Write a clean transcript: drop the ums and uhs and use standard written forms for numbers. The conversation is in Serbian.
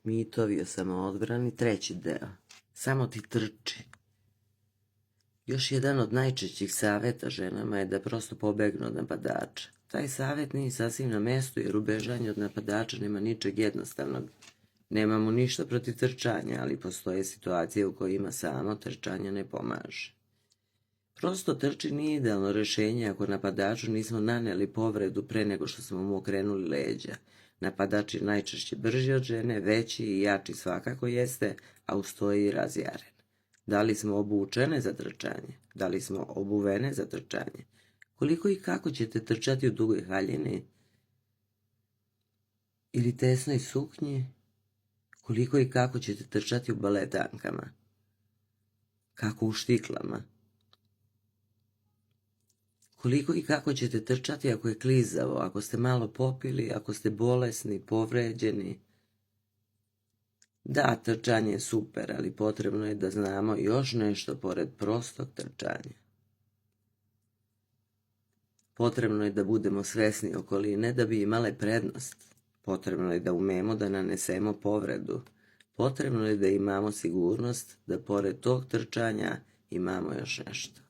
Mitovi o samoodbrani, 3. deo. Samo ti trči. Još jedan od najčešćih savjeta ženama je da prosto pobegnu od napadača. Taj savjet nije sasvim na mestu jer u bežanju od napadača nema ničeg jednostavnog. Nemamo ništa protiv trčanja, ali postoje situacije u kojima samo trčanje ne pomaže. Prosto trči nije idealno rješenje ako napadaču nismo naneli povredu pre nego što smo mu okrenuli leđa. Napadač je najčešće brži od žene, veći i jači svakako jeste, a ustoji i razjaren. Da li smo obučene za trčanje? Da li smo obuvene za trčanje? Koliko i kako ćete trčati u dugoj haljini? Ili tesnoj suknji? Koliko i kako ćete trčati u baletankama? Kako u štiklama? Koliko i kako ćete trčati ako je klizavo, ako ste malo popili, ako ste bolesni, povređeni? Da, trčanje je super, ali potrebno je da znamo još nešto pored prostog trčanja. Potrebno je da budemo svesni okoline da bi imale prednost. Potrebno je da umemo da nanesemo povredu. Potrebno je da imamo sigurnost da pored tog trčanja imamo još nešto.